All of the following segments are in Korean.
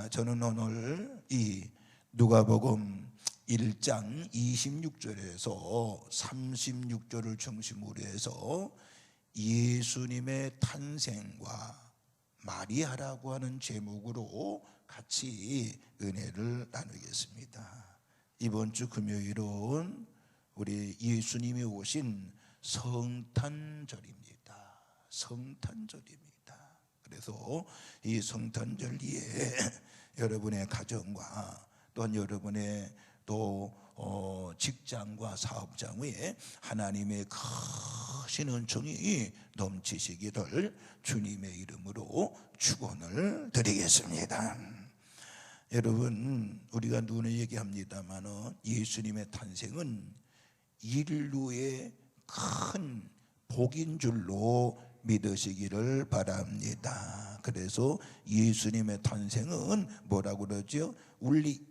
저는 오늘 이 누가복음 1장 26절에서 36절을 중심으로 해서 예수님의 탄생과 마리아라고 하는 제목으로 같이 은혜를 나누겠습니다. 이번 주 금요일은 우리 예수님이 오신 성탄절입니다. 성탄절입니다. 그래서 이 성탄절기에 여러분의 가정과 또한 여러분의 직장과 사업장 위에 하나님의 크신 은총이 넘치시기를 주님의 이름으로 축원을 드리겠습니다. 여러분, 우리가 누누이 얘기합니다만 예수님의 탄생은 인류의 큰 복인 줄로 믿으시기를 바랍니다. 그래서 예수님의 탄생은 뭐라고 그러죠? 우리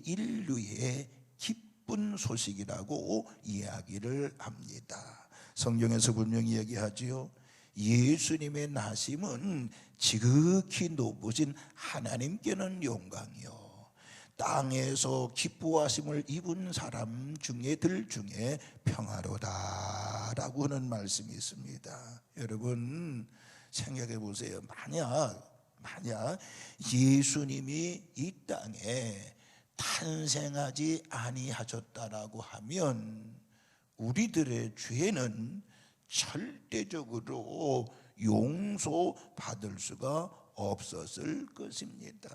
인류의 기쁜 소식이라고 이야기를 합니다. 성경에서 분명히 얘기하지요. 예수님의 나심은 지극히 높으신 하나님께는 영광이요, 땅에서 기뻐하심을 입은 사람 중에들 중에 평화로다라고 하는 말씀이 있습니다. 여러분 생각해 보세요. 만약 예수님이 이 땅에 탄생하지 아니하셨다라고 하면 우리들의 죄는 절대적으로 용서받을 수가 없었을 것입니다.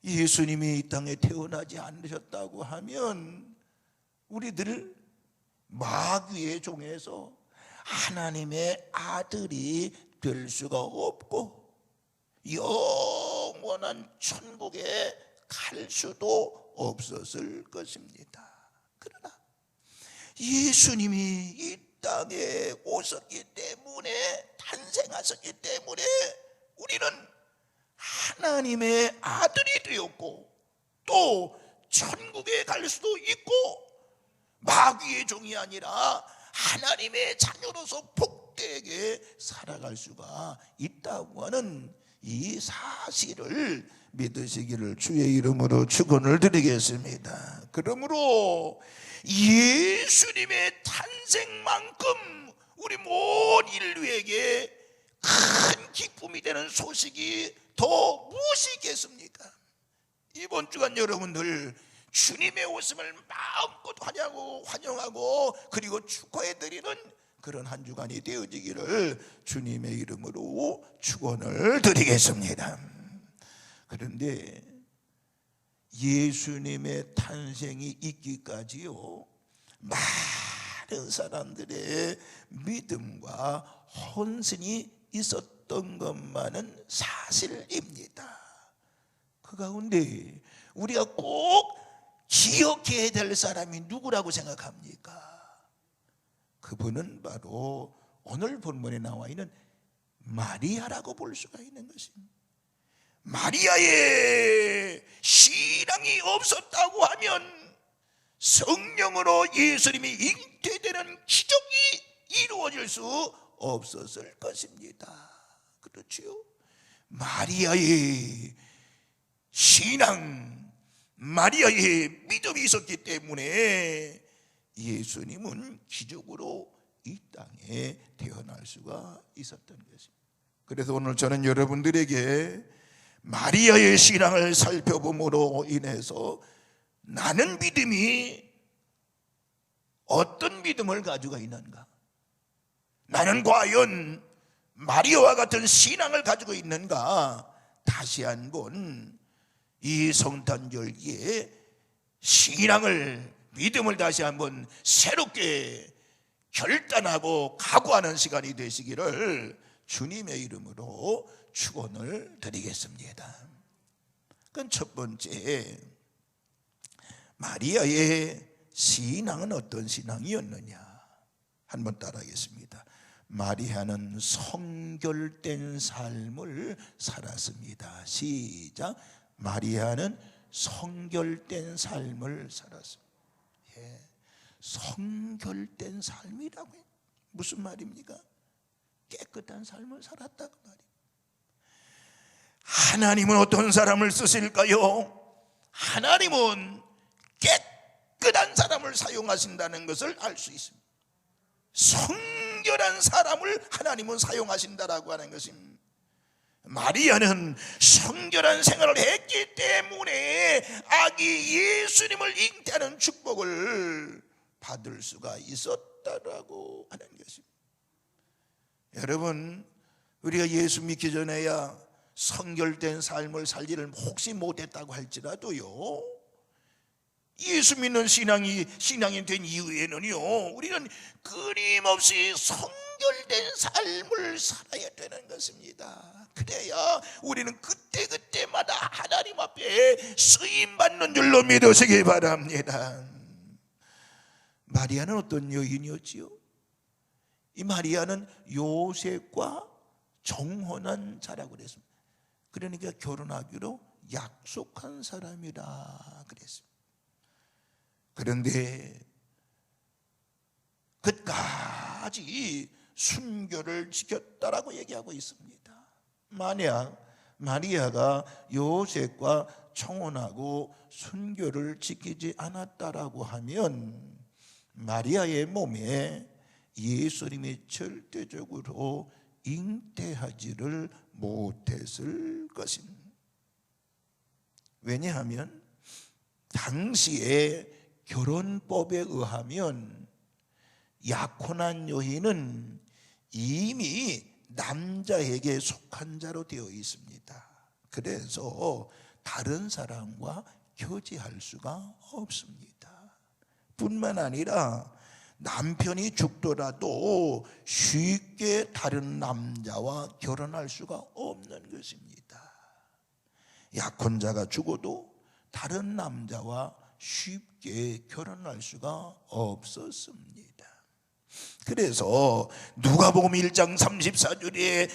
예수님이 이 땅에 태어나지 않으셨다고 하면 우리들 마귀의 종에서 하나님의 아들이 될 수가 없고 영원한 천국에 갈 수도 없었을 것입니다. 그러나 예수님이 이 땅에 오셨기 때문에, 탄생하셨기 때문에 우리는 하나님의 아들이 되었고 또 천국에 갈 수도 있고 마귀의 종이 아니라 하나님의 자녀로서 복되게 살아갈 수가 있다고 하는 이 사실을 믿으시기를 주의 이름으로 축원을 드리겠습니다. 그러므로 예수님의 탄생만큼 우리 모든 인류에게 큰 기쁨이 되는 소식이 더 무엇이 있겠습니까? 이번 주간 여러분들 주님의 오심을 마음껏 환영하고 그리고 축하해드리는 그런 한 주간이 되어지기를 주님의 이름으로 축원을 드리겠습니다. 그런데 예수님의 탄생이 있기까지요, 많은 사람들의 믿음과 헌신이 있었던 것만은 사실입니다. 그 가운데 우리가 꼭 기억해야 될 사람이 누구라고 생각합니까? 그분은 바로 오늘 본문에 나와 있는 마리아라고 볼 수가 있는 것입니다. 마리아의 신앙이 없었다고 하면 성령으로 예수님이 잉태되는 기적이 이루어질 수 없었을 것입니다. 그렇지요? 마리아의 신앙, 마리아의 믿음이 있었기 때문에 예수님은 기적으로 이 땅에 태어날 수가 있었던 것입니다. 그래서 오늘 저는 여러분들에게 마리아의 신앙을 살펴봄으로 인해서 나는 믿음이 어떤 믿음을 가지고 있는가, 나는 과연 마리아와 같은 신앙을 가지고 있는가, 다시 한번 이 성탄절기에 신앙을, 믿음을 다시 한번 새롭게 결단하고 각오하는 시간이 되시기를 주님의 이름으로 축원을 드리겠습니다. 그건 첫 번째, 마리아의 신앙은 어떤 신앙이었느냐? 한번 따라하겠습니다. 마리아는 성결된 삶을 살았습니다. 시작. 마리아는 성결된 삶을 살았습니다. 예. 성결된 삶이라고 해요. 무슨 말입니까? 깨끗한 삶을 살았다고 말이에요. 하나님은 어떤 사람을 쓰실까요? 하나님은 깨끗한 사람을 사용하신다는 것을 알 수 있습니다. 성결한 사람을 하나님은 사용하신다라고 하는 것입니다. 마리아는 성결한 생활을 했기 때문에 아기 예수님을 잉태하는 축복을 받을 수가 있었다라고 하는 것입니다. 여러분, 우리가 예수 믿기 전에야 성결된 삶을 살기를 혹시 못했다고 할지라도요, 예수 믿는 신앙이 된 이후에는요, 우리는 끊임없이 성결된 삶을 살아야 되는 것입니다. 그래야 우리는 그때마다 하나님 앞에 쓰임받는 줄로 믿으시기 바랍니다. 마리아는 어떤 여인이었지요? 이 마리아는 요셉과 정혼한 자라고 그랬습니다. 그러니까 결혼하기로 약속한 사람이라 그랬습니다. 그런데 끝까지 순교를 지켰다라고 얘기하고 있습니다. 만약 마리아가 요셉과 청혼하고 순교를 지키지 않았다라고 하면 마리아의 몸에 예수님이 절대적으로 잉태하지를 못했을 것입니다. 왜냐하면 당시에 결혼법에 의하면 약혼한 여인은 이미 남자에게 속한 자로 되어 있습니다. 그래서 다른 사람과 교제할 수가 없습니다. 뿐만 아니라 남편이 죽더라도 쉽게 다른 남자와 결혼할 수가 없는 것입니다. 약혼자가 죽어도 다른 남자와 쉽게 결혼할 수가 없었습니다. 그래서 누가복음 1장 34절에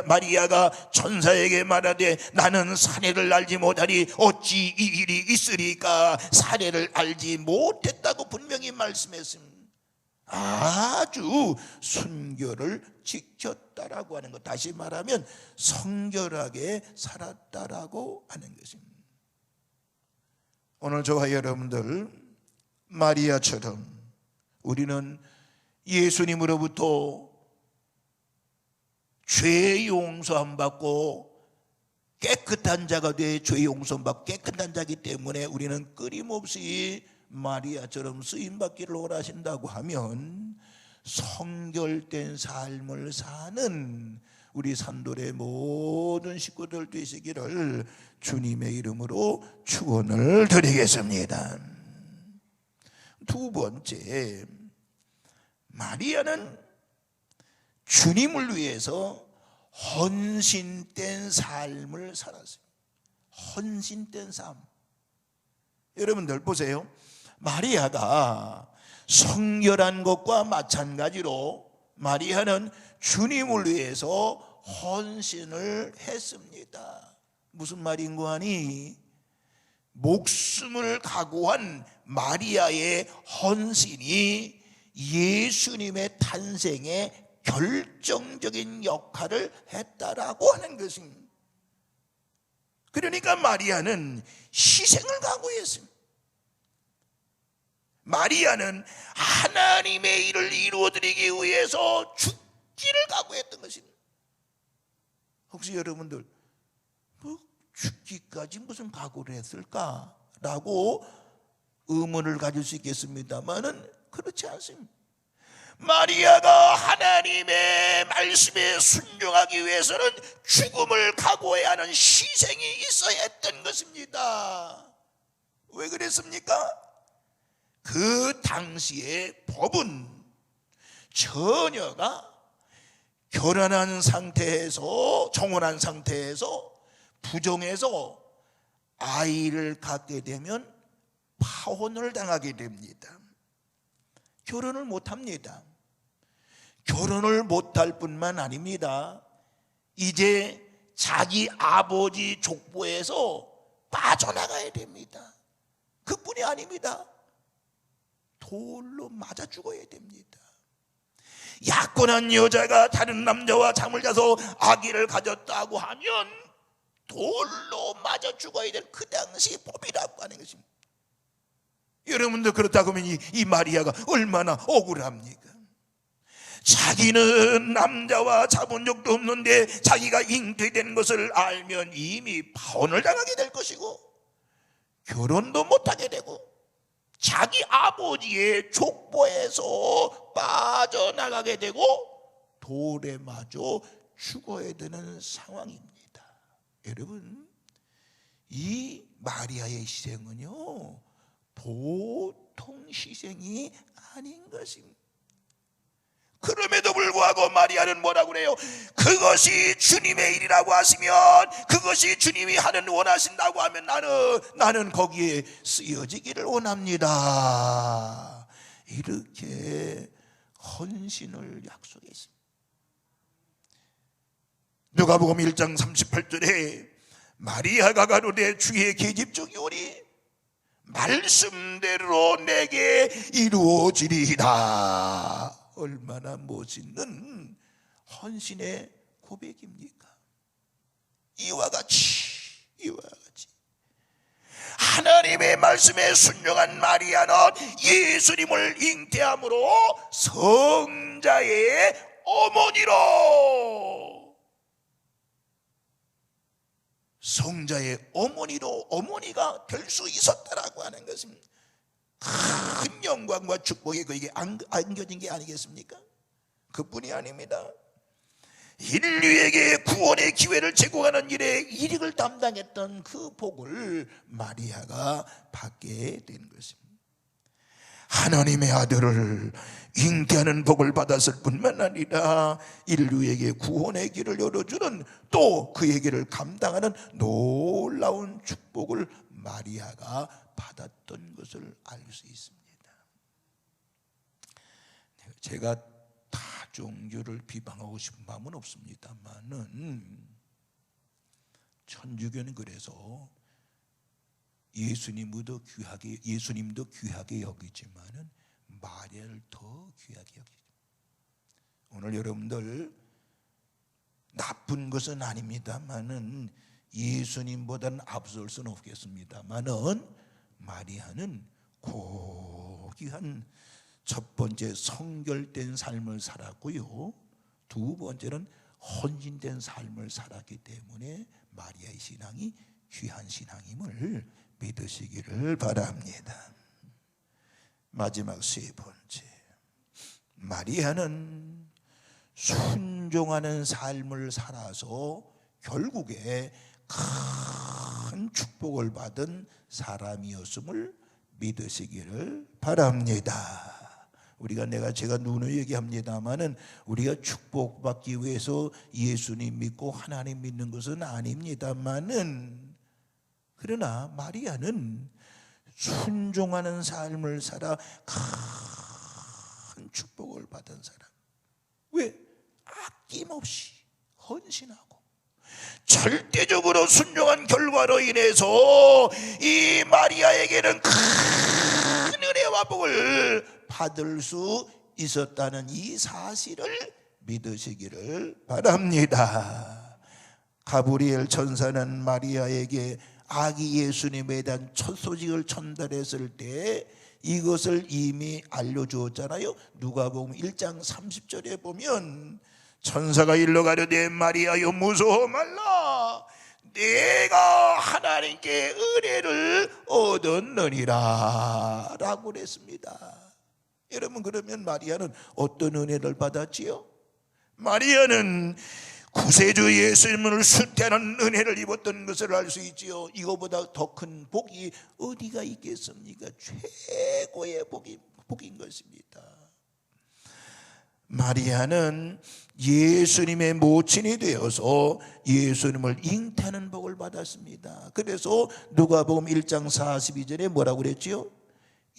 마리아가 천사에게 말하되 나는 사내를 알지 못하니 어찌 이 일이 있으리까? 사내를 알지 못했다고 분명히 말씀했습니다. 아주 순결을 지켰다라고 하는 것, 다시 말하면 성결하게 살았다라고 하는 것입니다. 오늘 저와 여러분들 마리아처럼 우리는 예수님으로부터 죄 용서함 받고 깨끗한 자가 돼 죄 용서함 받고 깨끗한 자이기 때문에 우리는 끊임없이 마리아처럼 쓰임받기를 원하신다고 하면 성결된 삶을 사는 우리 산돌의 모든 식구들 되시기를 주님의 이름으로 축원을 드리겠습니다. 두 번째, 마리아는 주님을 위해서 헌신된 삶을 살았어요. 헌신된 삶. 여러분들 보세요. 마리아가 성결한 것과 마찬가지로 마리아는 주님을 위해서 헌신을 했습니다. 무슨 말인고 하니 목숨을 각오한 마리아의 헌신이 예수님의 탄생에 결정적인 역할을 했다라고 하는 것입니다. 그러니까 마리아는 희생을 각오했습니다. 마리아는 하나님의 일을 이루어드리기 위해서 죽기를 각오했던 것입니다. 혹시 여러분들 죽기까지 무슨 각오를 했을까라고 의문을 가질 수 있겠습니다만은 그렇지 않습니다. 마리아가 하나님의 말씀에 순종하기 위해서는 죽음을 각오해야 하는 희생이 있어야 했던 것입니다. 왜 그랬습니까? 그 당시의 법은 처녀가 결혼한 상태에서, 정혼한 상태에서 부정해서 아이를 갖게 되면 파혼을 당하게 됩니다. 결혼을 못합니다. 결혼을 못할 뿐만 아닙니다. 이제 자기 아버지 족보에서 빠져나가야 됩니다. 그뿐이 아닙니다. 돌로 맞아 죽어야 됩니다. 약혼한 여자가 다른 남자와 잠을 자서 아기를 가졌다고 하면 돌로 맞아 죽어야 될 그 당시 법이라고 하는 것입니다. 여러분도 그렇다고 하면 이 마리아가 얼마나 억울합니까? 자기는 남자와 잡은 적도 없는데 자기가 잉태된 것을 알면 이미 파혼을 당하게 될 것이고 결혼도 못하게 되고 자기 아버지의 족보에서 빠져나가게 되고 돌에 맞아 죽어야 되는 상황입니다. 여러분, 이 마리아의 희생은요 보통 희생이 아닌 것입니다. 그럼에도 불구하고 마리아는 뭐라고 그래요? 그것이 주님의 일이라고 하시면, 그것이 주님이 하는 원하신다고 하면 나는 거기에 쓰여지기를 원합니다. 이렇게 헌신을 약속했습니다. 누가복음 1장 38절에 마리아가 가로되 주의 계집종이 오니 말씀대로 내게 이루어지리이다. 얼마나 멋있는 헌신의 고백입니까? 이와 같이 하나님의 말씀에 순종한 마리아는 예수님을 잉태함으로 성자의 어머니가 될 수 있었다라고 하는 것입니다. 큰 영광과 축복이 그에게 안겨진 게 아니겠습니까? 그뿐이 아닙니다. 인류에게 구원의 기회를 제공하는 일에 일익을 담당했던 그 복을 마리아가 받게 된 것입니다. 하나님의 아들을 잉태하는 복을 받았을 뿐만 아니라 인류에게 구원의 길을 열어주는, 또 그의 길을 감당하는 놀라운 축복을 마리아가 받았던 것을 알 수 있습니다. 제가 다종교를 비방하고 싶은 마음은 없습니다만은 천주교는 그래서 예수님도 귀하게 여기지만은 마리아를 더 귀하게 여기죠. 오늘 여러분들 나쁜 것은 아닙니다만은 예수님보다는 앞설 수는 없겠습니다만은 마리아는 고귀한 첫 번째 성결된 삶을 살았고요, 두 번째는 헌신된 삶을 살았기 때문에 마리아의 신앙이 귀한 신앙임을 믿으시기를 바랍니다. 마지막 세 번째, 마리아는 순종하는 삶을 살아서 결국에 큰 축복을 받은 사람이었음을 믿으시기를 바랍니다. 제가 누누이 얘기합니다만은 우리가 축복받기 위해서 예수님 믿고 하나님 믿는 것은 아닙니다만은, 그러나 마리아는 순종하는 삶을 살아 큰 축복을 받은 사람. 왜? 아낌없이 헌신하고 절대적으로 순종한 결과로 인해서 이 마리아에게는 큰 은혜와 복을 받을 수 있었다는 이 사실을 믿으시기를 바랍니다. 가브리엘 천사는 마리아에게 아기 예수님에 대한 첫 소식을 전달했을 때 이것을 이미 알려주었잖아요. 누가복음 1장 30절에 보면 천사가 일러 가려되 마리아여 무서워 말라, 내가 하나님께 은혜를 얻었느니라 라고 그랬습니다. 여러분, 그러면 마리아는 어떤 은혜를 받았지요? 마리아는 구세주 예수님을 수태하는 은혜를 입었던 것을 알 수 있지요. 이거보다 더 큰 복이 어디가 있겠습니까? 최고의 복인 것입니다. 마리아는 예수님의 모친이 되어서 예수님을 잉태하는 복을 받았습니다. 그래서 누가복음 1장 42절에 뭐라고 그랬지요?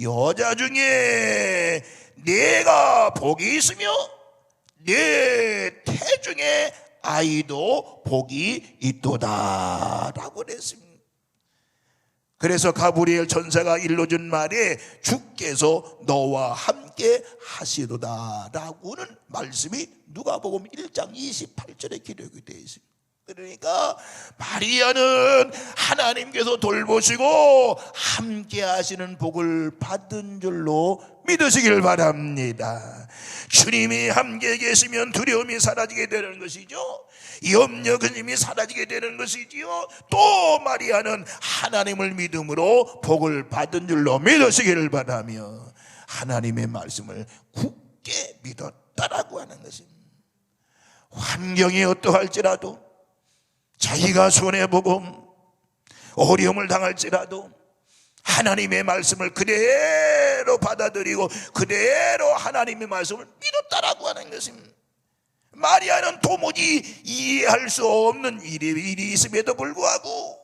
여자 중에 내가 복이 있으며 내 태중에 아이도 복이 있도다 라고 그랬습니다. 그래서 가브리엘 천사가 일러준 말에 주께서 너와 함께 하시도다 라고는 말씀이 누가복음 1장 28절에 기록이 되어 있습니다. 그러니까 마리아는 하나님께서 돌보시고 함께 하시는 복을 받은 줄로 믿으시길 바랍니다. 주님이 함께 계시면 두려움이 사라지게 되는 것이죠. 염려 근심이 사라지게 되는 것이지요. 또 마리아는 하나님을 믿음으로 복을 받은 줄로 믿으시기를 바라며 하나님의 말씀을 굳게 믿었다라고 하는 것입니다. 환경이 어떠할지라도, 자기가 손해보고 어려움을 당할지라도 하나님의 말씀을 그대로 받아들이고 그대로 하나님의 말씀을 믿었다라고 하는 것입니다. 마리아는 도무지 이해할 수 없는 일이 있음에도 불구하고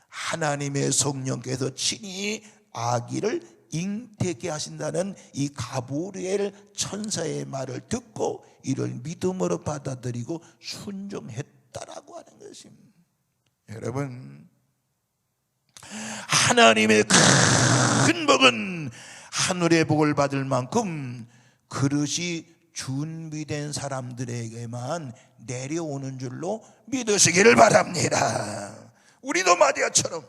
하나님의 성령께서 친히 아기를 잉태케 하신다는 이 가브리엘 천사의 말을 듣고 이를 믿음으로 받아들이고 순종했다라고 하는 것입니다. 여러분, 하나님의 큰 복은 하늘의 복을 받을 만큼 그릇이 준비된 사람들에게만 내려오는 줄로 믿으시기를 바랍니다. 우리도 마리아처럼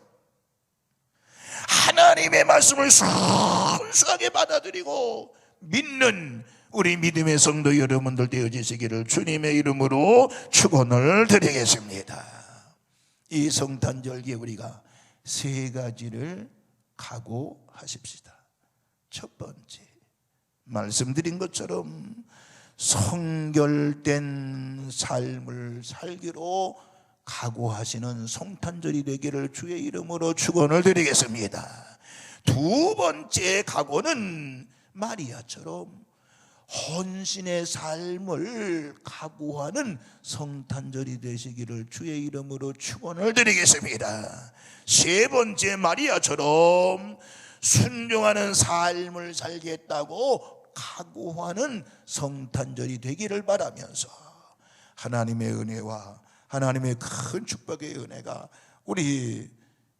하나님의 말씀을 순수하게 받아들이고 믿는 우리 믿음의 성도 여러분들 되어지시기를 주님의 이름으로 축원을 드리겠습니다. 이 성탄절기에 우리가 세 가지를 각오하십시다. 첫 번째, 말씀드린 것처럼 성결된 삶을 살기로 각오하시는 성탄절이 되기를 주의 이름으로 축원을 드리겠습니다. 두 번째 각오는 마리아처럼 헌신의 삶을 각오하는 성탄절이 되시기를 주의 이름으로 축원을 드리겠습니다. 세 번째, 마리아처럼 순종하는 삶을 살겠다고 각오하는 성탄절이 되기를 바라면서 하나님의 은혜와 하나님의 큰 축복의 은혜가 우리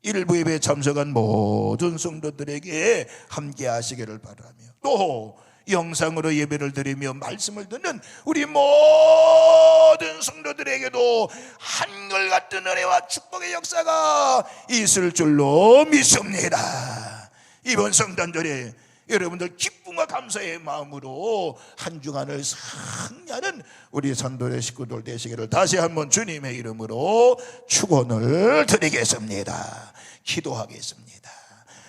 일부 예배에 참석한 모든 성도들에게 함께 하시기를 바라며, 또 영상으로 예배를 드리며 말씀을 듣는 우리 모든 성도들에게도 한결같은 은혜와 축복의 역사가 있을 줄로 믿습니다. 이번 성탄절에 여러분들 기쁨과 감사의 마음으로 한 주간을 승리하는 우리 선도의 식구들 되시기를 다시 한번 주님의 이름으로 축원을 드리겠습니다. 기도하겠습니다.